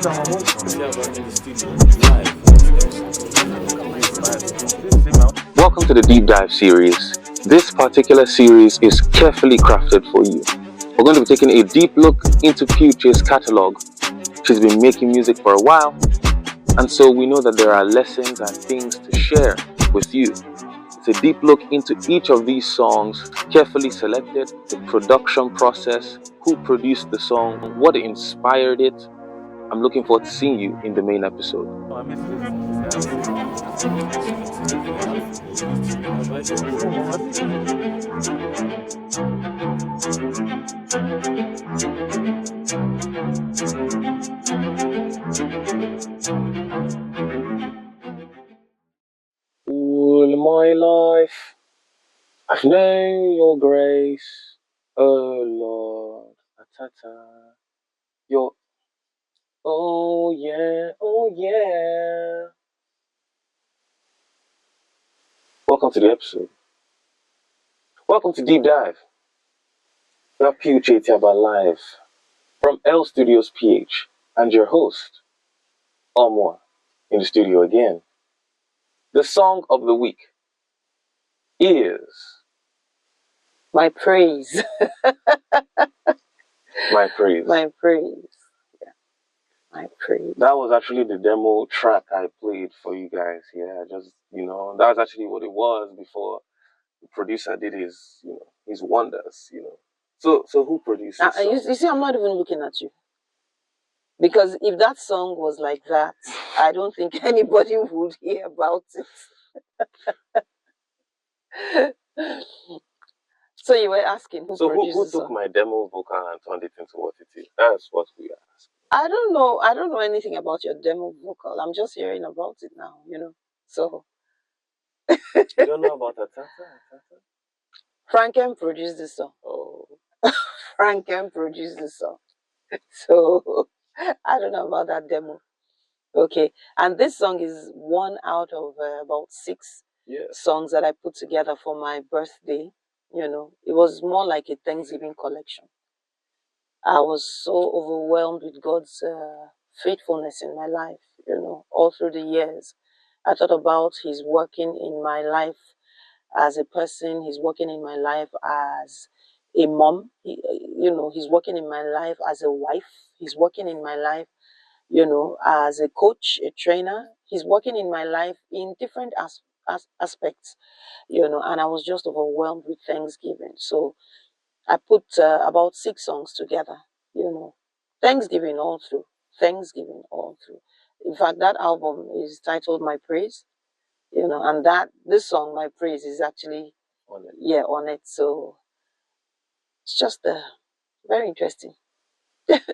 Welcome to the Deep Dive series. This particular series is carefully crafted for you. We're going to be taking a deep look into P Uche's catalogue. She's been making music for a while, and so we know that there are lessons and things to share with you. It's a deep look into each of these songs, carefully selected, the production process, who produced the song, what inspired it. I'm looking forward to seeing you in the main episode. All my life I've known your grace, oh Lord, your, oh yeah, oh yeah. Welcome to the episode. Welcome to Deep Dive. We have P Uche Etiaba live from L Studios PH and your host, Omwa, in the studio again. The song of the week is My Praise. My Praise. My Praise. Yeah. My Praise. That was actually the demo track I played for you guys. Yeah, just, that was actually what it was before the producer did his wonders, So who produced this song? You see, I'm not even looking at you. Because if that song was like that, I don't think anybody would hear about it. So you were asking who produced who the took song? my demo vocal and turned it into what it is? That's what we are asking. I don't know anything about your demo vocal. I'm just hearing about it now, So you don't know about Atata? Franken produced the song. Oh. Franken produced the song. So I don't know about that demo. Okay. And this song is one out of about 6 songs that I put together for my birthday. It was more like a Thanksgiving collection. I was so overwhelmed with God's faithfulness in my life, all through the years. I thought about His working in my life as a person. He's working in my life as a mom. He's working in my life as a wife. He's working in my life, as a coach, a trainer. He's working in my life in different aspects, and I was just overwhelmed with Thanksgiving. So I put about 6 songs together, Thanksgiving all through. Thanksgiving all through. In fact, that album is titled My Praise, and this song, My Praise, is actually on it. So it's just very interesting.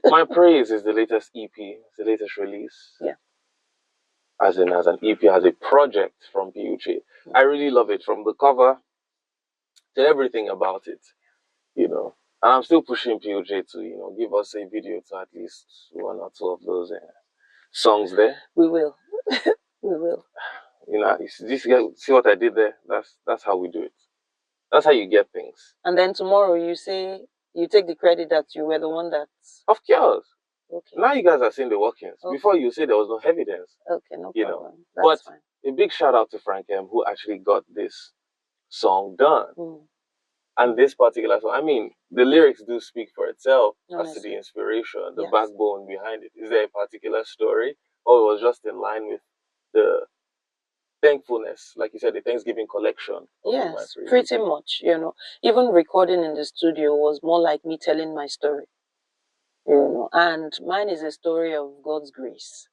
My Praise is the latest EP, it's the latest release. Yeah. As an EP, as a project from P Uche. I really love it, from the cover to everything about it, And I'm still pushing P Uche to, give us a video to at least 1 or 2 of those songs there. We will. We will. You see what I did there? That's how we do it. That's how you get things. And then tomorrow you say, you take the credit that you were the one that... Of course. Okay. Now you guys are seeing the workings. Okay. Before you say there was no evidence. Okay, no problem. That's fine. A big shout out to Frank M, who actually got this song done. And this particular song, I mean, the lyrics do speak for itself. As to the inspiration, the backbone behind it. Is there a particular story, or it was just in line with the thankfulness, like you said, the Thanksgiving collection? Yes, pretty much. Even recording in the studio was more like me telling my story. And mine is a story of God's grace,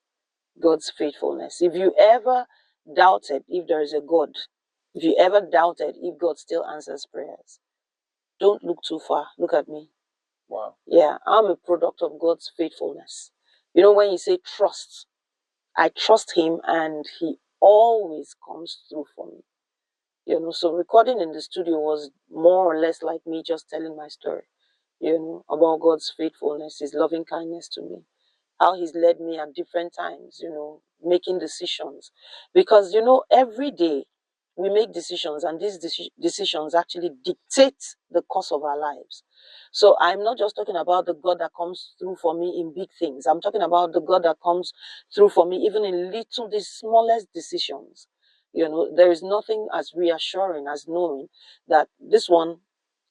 God's faithfulness. If you ever doubted if there is a God, if you ever doubted if God still answers prayers, don't look too far. Look at me. Wow. Yeah, I'm a product of God's faithfulness. When you say trust, I trust Him and He always comes through for me. So recording in the studio was more or less like me just telling my story, about God's faithfulness, His loving kindness to me, how He's led me at different times, making decisions. Because, every day we make decisions, and these decisions actually dictate the course of our lives. So I'm not just talking about the God that comes through for me in big things. I'm talking about the God that comes through for me even in the smallest decisions. There is nothing as reassuring as knowing that this one,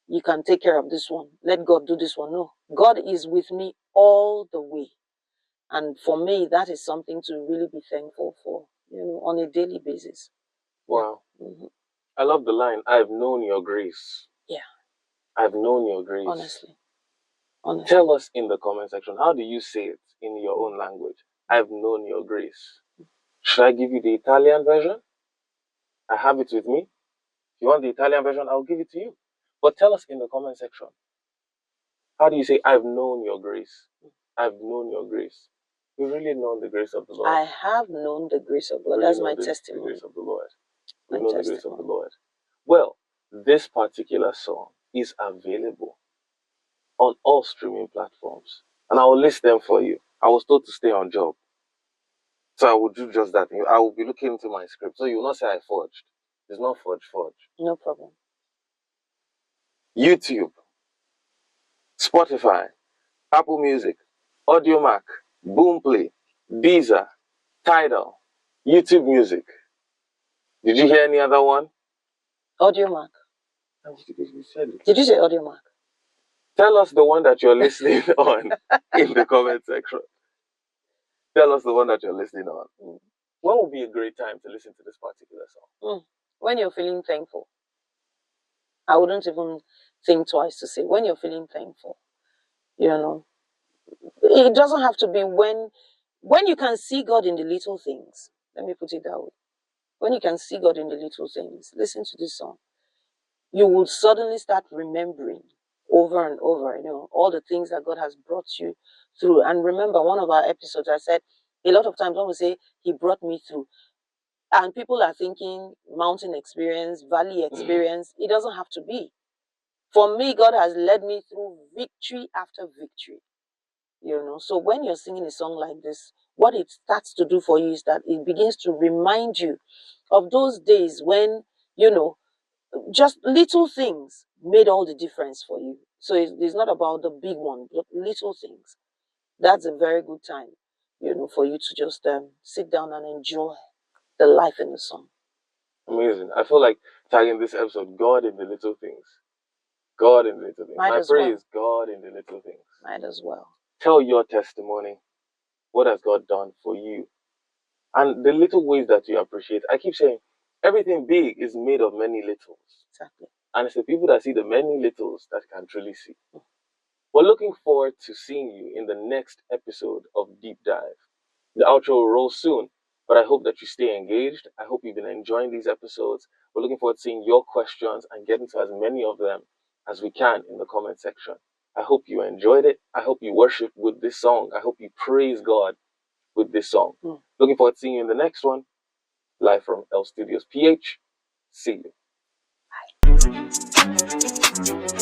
you can take care of this one. Let God do this one. No, God is with me all the way. And for me, that is something to really be thankful for, on a daily basis. Wow. Yeah. Mm-hmm. I love the line, I've known your grace. Yeah. I've known your grace. Honestly. Tell us in the comment section, how do you say it in your own language? I've known your grace. Should I give you the Italian version? I have it with me. If you want the Italian version, I'll give it to you. But tell us in the comment section, how do you say, I've known your grace? I've known your grace. You've really known the grace of the Lord. I have known the grace of God. That's my testimony. The grace of the Lord. We've known the grace of the Lord. Well, this particular song is available on all streaming platforms. And I will list them for you. I was told to stay on job. So I will do just that. I will be looking into my script. So you will not say I forged. It's not forged. No problem. YouTube, Spotify, Apple Music, Audiomack, Boomplay, Deezer, Tidal, YouTube Music. Did you hear any other one? Audiomack. You said it. Did you say Audiomack? Tell us the one that you're listening on in the comment section. Tell us the one that you're listening on. When would be a great time to listen to this particular song? When you're feeling thankful. I wouldn't even think twice to say when you're feeling thankful. It doesn't have to be when you can see God in the little things. Let me put it that way. When you can see God in the little things, listen to this song. You will suddenly start remembering over and over, all the things that God has brought you through. And remember, one of our episodes, I said, a lot of times when we say, He brought me through, and people are thinking mountain experience, valley experience, it doesn't have to be. For me, God has led me through victory after victory. So when you're singing a song like this, what it starts to do for you is that it begins to remind you of those days when, just little things made all the difference for you. So it's not about the big one, but little things. That's a very good time, for you to just sit down and enjoy the life in the song. Amazing. I feel like tagging this episode, God in the little things. God in the little things. My prayer is God in the little things. Might as well. Tell your testimony. What has God done for you? And the little ways that you appreciate. I keep saying, everything big is made of many littles. Exactly. And it's the people that see the many littles that can truly see. We're looking forward to seeing you in the next episode of Deep Dive. The outro will roll soon, but I hope that you stay engaged. I hope you've been enjoying these episodes. We're looking forward to seeing your questions and getting to as many of them as we can in the comment section. I hope you enjoyed it. I hope you worship with this song. I hope you praise God with this song. Looking forward to seeing you in the next one. Live from L Studios PH. See you. Bye.